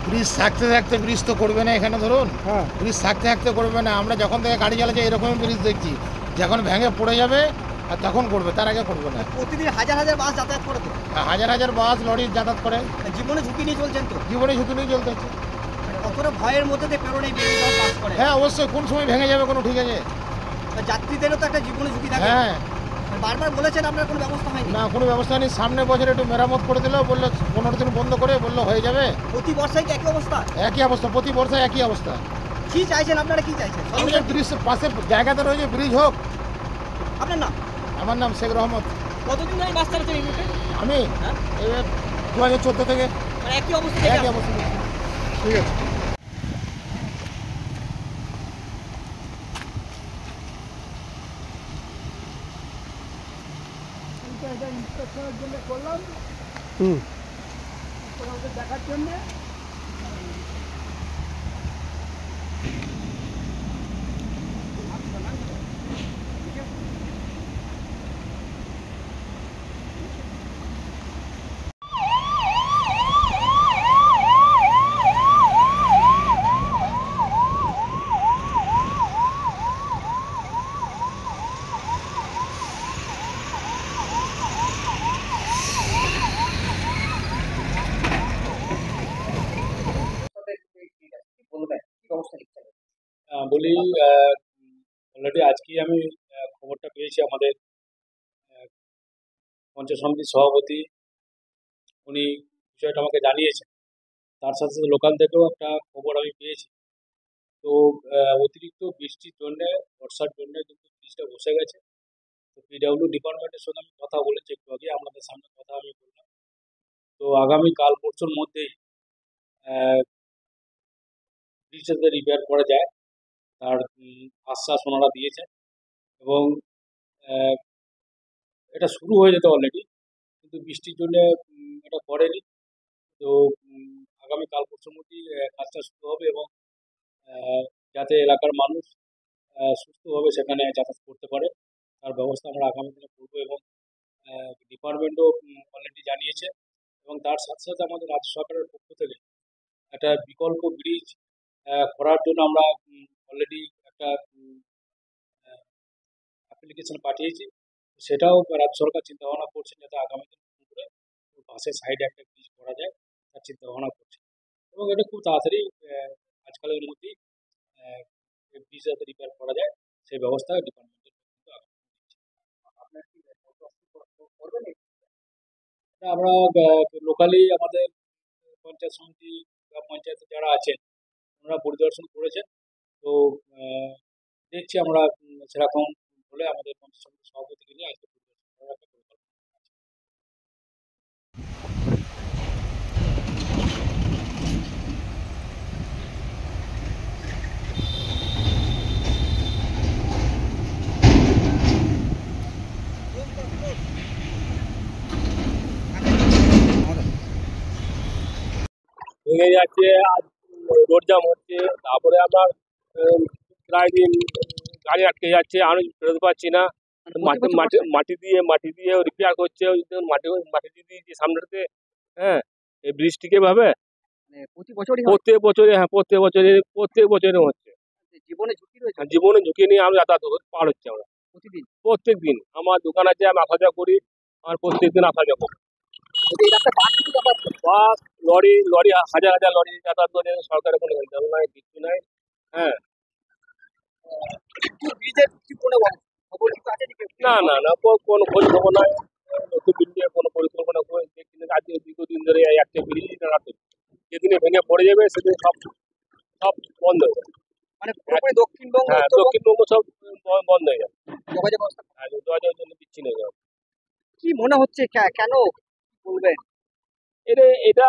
Bridge থাকতে থাকতে bridge তো করবে না এখানে, ধরুন ব্রিজ থাকতে থাকতে করবে না। আমরা যখন থেকে গাড়ি চালাচ্ছি এরকমই ব্রিজ দেখছি, যখন ভেঙে পড়ে যাবে আর তখন করবে, তার আগে করবে না। প্রতিদিন হাজার হাজার বাস যাতায়াত করে তো, হাজার হাজার বাস লরি যাতায়াত করে, জীবনে ঝুঁকি নিয়ে চলছেন তো, জীবনে ঝুঁকি নিয়ে চলতে হচ্ছে। কতটা ভয়ের মধ্যে দিয়ে পেরোনে বাস করে? হ্যাঁ অবশ্যই, কোন সময় ভেঙে যাবে কোনো ঠিক আছে। যাত্রীদেরও তো একটা জীবনে ঝুঁকি থাকে। হ্যাঁ বারবার বলেছেন আপনার কোনো ব্যবস্থা হয়নি? না, কোনো ব্যবস্থা নেই। সামনে বছর একটু মেরামত করে দিল, বললো 15 দিন বন্ধ করে, বললো হয়ে যাবে। প্রতি বর্ষায় কি একই অবস্থা? একই অবস্থা, প্রতি বর্ষায় একই অবস্থা। কি চাইছেন আপনারা, কি চাইছেন? ব্রিজ পাশে জায়গাতে রয়েছে, ব্রিজ হোক। আপনার নাম? আমার নাম শেখ রহমত। কতদিন ধরে বাস চালাচ্ছেন এই রুটে? আমি 2014 থেকে। মানে একই অবস্থা? একই অবস্থা। ঠিক আছে। ইন্সপেকশনের জন্য করলাম, দেখার জন্য। বলি, অলরেডি আজকেই আমি খবরটা পেয়েছি। আমাদের পঞ্চায়েত সমিতির সভাপতি উনি বিষয়টা আমাকে জানিয়েছেন, তার সাথে সাথে লোকাল থেকেও একটা খবর আমি পেয়েছি। তো অতিরিক্ত বৃষ্টির জন্যে, বর্ষার জন্যে কিন্তু ব্রিজটা বসে গেছে। তো পিডব্লিউ ডিপার্টমেন্টের সঙ্গে আমি কথা বলেছি একটু আগে, আপনাদের সামনে কথা আমি বললাম। তো আগামী কাল পরশুর মধ্যেই ব্রিজটাতে রিপেয়ার করা যায়, তার আশ্বাস ওনারা দিয়েছেন। এবং এটা শুরু হয়ে যেত অলরেডি, কিন্তু বৃষ্টির জন্য এটা করেনি। তো আগামী কাল পরশুর মধ্যেই কাজটা শুরু হবে, এবং যাতে এলাকার মানুষ সুস্থভাবে সেখানে যাতায়াত করতে পারে তার ব্যবস্থা আমরা আগামী দিনে করবো। এবং ডিপার্টমেন্টও অলরেডি জানিয়েছে। এবং তার সাথে সাথে আমাদের রাজ্য সরকারের পক্ষ থেকে একটা বিকল্প ব্রিজ করার জন্য আমরা অলরেডি একটা অ্যাপ্লিকেশন পাঠিয়েছি। সেটাও রাজ্য সরকার চিন্তাভাবনা করছেন, যাতে আগামী দিন করে বাসের সাইডে একটা ব্রিজ করা যায় তার চিন্তাভাবনা করছে। এবং এটা খুব তাড়াতাড়ি আজকালের মধ্যেই ব্রিজ যাতে রিপেয়ার করা যায় সেই ব্যবস্থা ডিপার্টমেন্টের আমরা লোকালি আমাদের পঞ্চায়েত সমিতি বা পঞ্চায়েতে যারা আছেন ওনারা পরিদর্শন করেছেন। তো দেখছি আমরা সেরকম হলে আমাদের পঞ্চায়েত সমিতির সভাপতিকে নিয়ে আজকে পরিদর্শন করার একটা পরিকল্পনা আছে। ভেঙে যাচ্ছে, রোড জ্যাম হচ্ছে, তারপরে আমার প্রায় দিন গাড়ি আটকে যাচ্ছে, আমি বেরোতে পারছি না। মাটি দিয়ে রিপেয়ার করছে, মাটি দিয়ে দিয়েছে সামনেতে। হ্যাঁ, এই ব্রিজটিকে ভাবে প্রত্যেক বছরে হচ্ছে। জীবনে ঝুঁকি নিয়ে আমি যাতায়াত পার হচ্ছে আমরা প্রত্যেক দিন। আমার দোকান আছে, আমি আসা যাওয়া করি, আমার প্রত্যেক দিন আসা যাওয়া করি। বাস লরি হাজার হাজার লরি যাতায়াত করে, সরকারের কোনো হেল্প নাই, কিছু নাই। হ্যাঁ, না কোনো খোঁজ খবর নাই, নতুন বিল্ডিংয়ের কোনো পরিকল্পনা দেখছি না। আজকে দীর্ঘদিন ধরে একটা ব্রিজ যেদিনে ভেঙে পড়ে যাবে সেদিন সব বন্ধ হয়ে যাবে। মানে দক্ষিণবঙ্গ সব বন্ধ হয়ে যাবে, যোগাযোগের জন্য বিচ্ছিন্ন হয়ে যাবে। কি মনে হচ্ছে, কেন বলবেন? এটা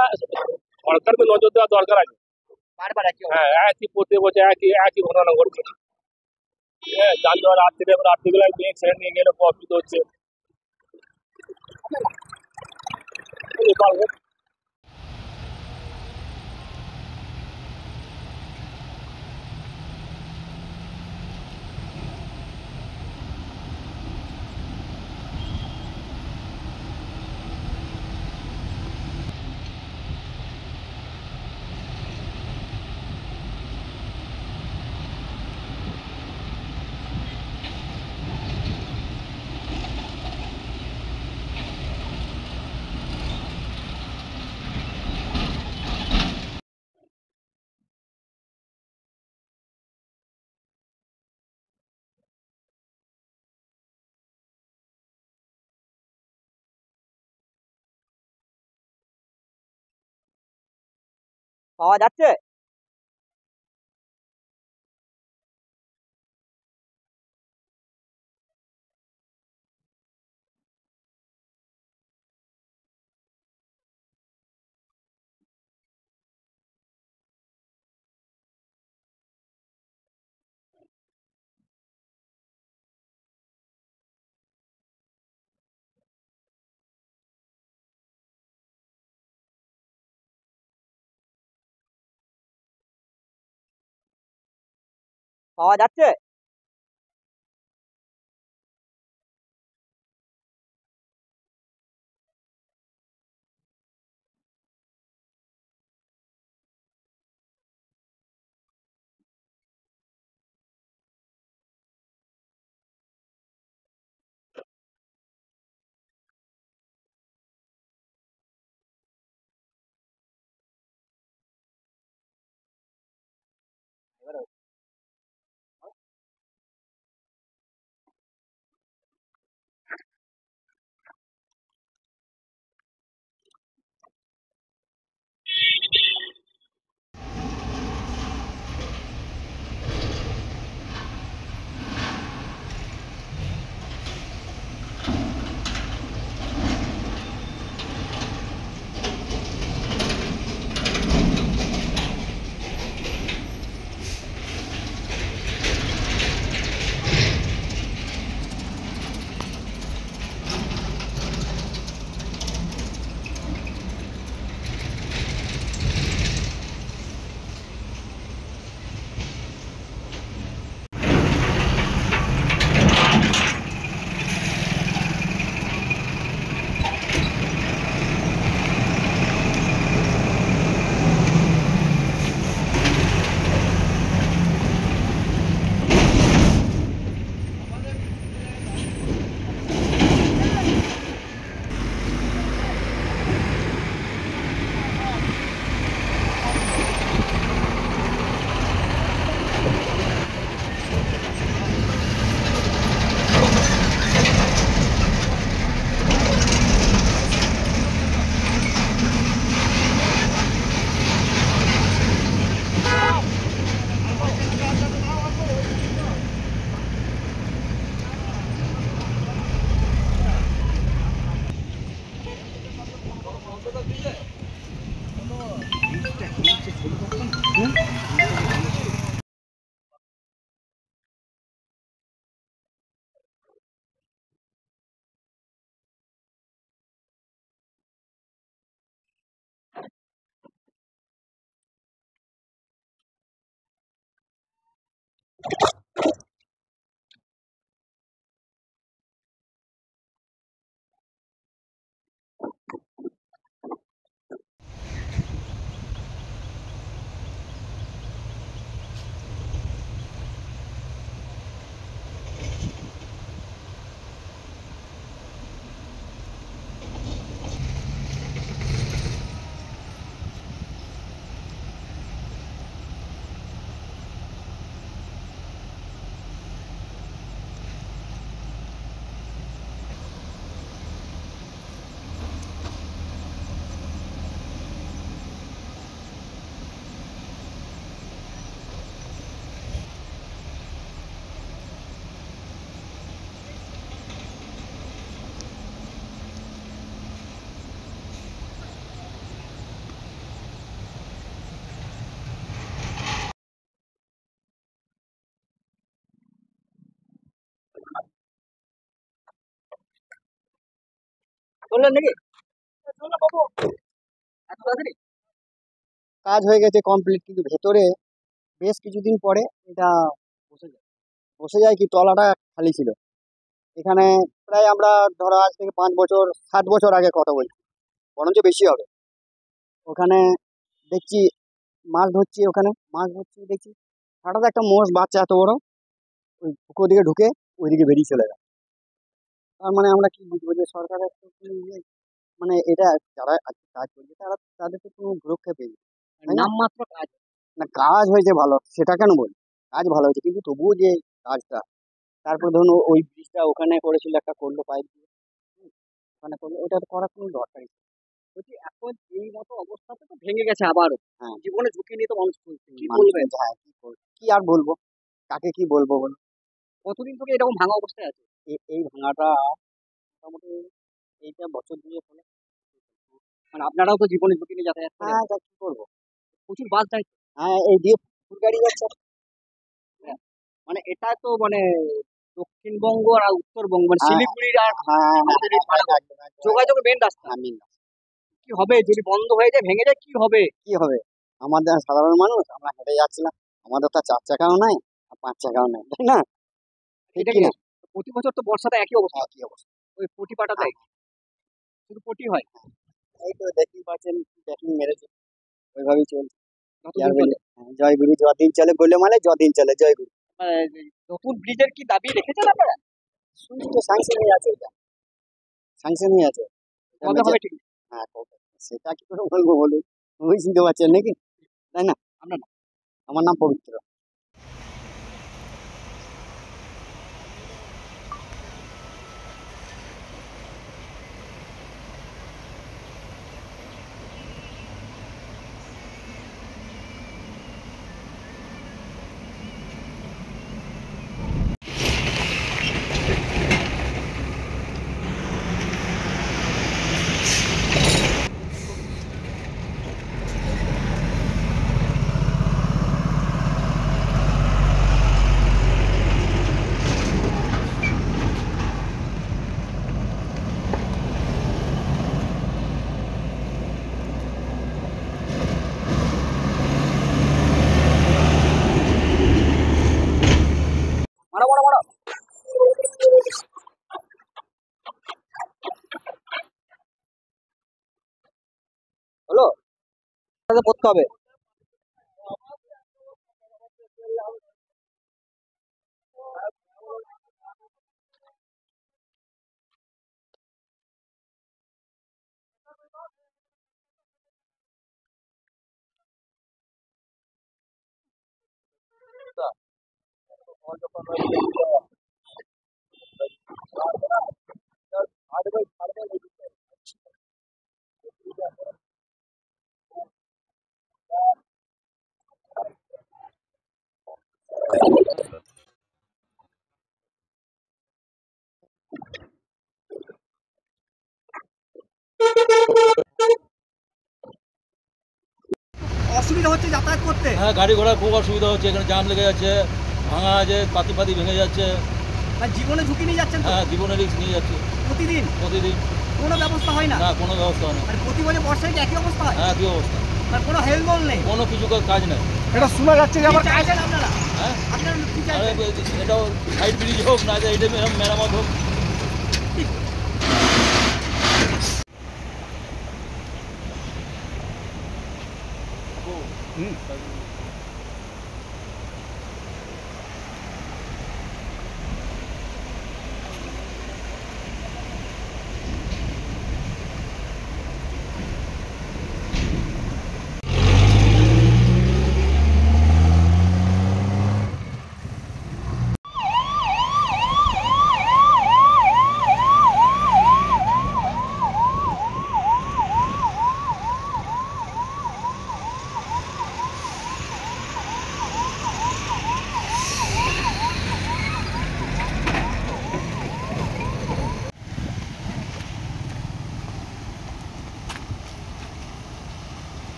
সরকারকে নজর দেওয়া দরকার আছে। বারবার একই প্রত্যেক বছর একই ঘটনা ঘটছে। হ্যাঁ, যানবাহন রাত্রিবেলায় মেয়ে ছেড়ে নিয়ে গেলে অসুবিধা হচ্ছে। পাওয়া যাচ্ছে? পাওয়া যাচ্ছে? চললেন নাকি? এত তাড়াতাড়ি? কাজ হয়ে গেছে কমপ্লিট, কিন্তু ভেতরে বেশ কিছুদিন পরে এটা বসে যায় কি তলাটা খালি ছিল। এখানে প্রায় আমরা ধরো আজ থেকে 5 বছর 7 বছর আগে কথা বলছি, বরঞ্চ বেশি হবে। ওখানে দেখছি মাছ ধরছি, ওখানে মাছ ধরছি দেখছি হঠাৎ একটা মোষ বাচ্চা এত বড় ওই পুকুর দিকে ঢুকে ওইদিকে বেরিয়ে চলে গেল। তার মানে আমরা কি বুঝবো যে সরকারের তো কোনো মানে এটা যারা আজকে কাজ করছে তারা তাদের তো কোনো ভ্রুক্ষেপ নেই, তাই না? নামমাত্র কাজ। না, কাজ হয়েছে ভালো, সেটা কেন বলি, কাজ ভালো হয়েছে, কিন্তু তবুও যে কাজটা, তারপর ধরুন ওই ব্রিজটা ওখানে করেছিল, একটা করলো পাইপ দিয়ে, ওখানে করলো, ওটা তো করার কোনো দরকারই ছিল না। বলছি এখন এই মতো অবস্থাতে তো ভেঙে গেছে আবারও। হ্যাঁ। জীবনে ঝুঁকি নিয়ে তো মানুষ চলছে, কি মানুষ বলবেন? বলছে, হ্যাঁ কি করবো, কি আর বলবো, কাকে কি বলবো বলো। কতদিন থেকে এরকম ভাঙা অবস্থায় আছে? এই ভাঙাটা মোটামুটি এইটা বছর দুয়েক হলো। মানে আপনারাও তো জীবনে ঝুঁকি নিয়ে যাতায়াত করেন, হ্যাঁ তা কি করবো। প্রচুর বাস যায় তো। হ্যাঁ এই দিয়ে ফুল গাড়ি যাচ্ছে। মানে এটা তো মানে দক্ষিণবঙ্গ আর উত্তরবঙ্গ মানে হ্যাঁ, শিলিগুড়ির আর হ্যাঁ আমাদের এই পাড়াগড় যোগাযোগের মেন রাস্তা। আমি কি হবে যদি বন্ধ হয়ে যায়, ভেঙে যায়, কি হবে? কি হবে, আমাদের সাধারণ মানুষ আমরা হেঁটে যাচ্ছিলাম, আমাদের তো 4 চাকাও নাই আর 5 চাকাও নাই, তাই না? ঠিক এটা কি কি না? প্রতি বছর তো বর্ষাতে একই অবস্থা, কি অবস্থা। ওই পটি পাটাটাই শুধু পটি হয় এই তো দেখতেই পাচ্ছেন ট্রেকিং মেরেছে, ওইভাবেই চলছে। কি আর যতদিন বলি, চলে। হ্যাঁ, জয় গুরু যদিন চলে বলে মানে যদিন চলে জয় গুরু। নতুন ব্রিজের কি দাবি রেখেছেন আপনারা? শুনি তো স্যাংশনই আছে, এটা স্যাংশনই আছে। এটা কবে হবে ঠিক? হ্যাঁ কবে? সেটা কি করে বলবো বলুন, ওই চিনতে পারছেন নাকি, তাই না? আপনার নাম? আমার নাম পবিত্র। মারা মারা মারা হলো, তাহলে করতে হবে। অসুবিধা হচ্ছে যাতায়াত করতে। হ্যাঁ গাড়ি ঘোড়া খুব অসুবিধা হচ্ছে, এখানে জাম লেগে যাচ্ছে, ভাঙা আছে, পাতি পাতি ভেঙে যাচ্ছে। আর জীবনে ঝুঁকি নিয়ে যাচ্ছেন তো হ্যাঁ জীবনের রিস্ক নিয়ে যাচ্ছে প্রতিদিন, প্রতিদিন। কোনো ব্যবস্থা হয় না। না কোনো ব্যবস্থা নেই। আর প্রতি বছর বর্ষায় কি একই অবস্থা হয়? হ্যাঁ কি অবস্থা, আর কোনো হেলদোল নেই। কোনো কিছু কাজ নেই। এটা শোনা যাচ্ছে যে কি আবার চাইছেন আপনারা? হ্যাঁ আপনারা কি আরে চাইছেন? এটাও সাইড ব্রিজ হোক, না এটা মেরামত হোক।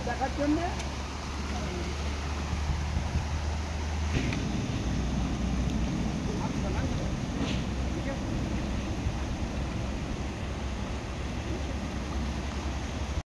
দেখার জন্য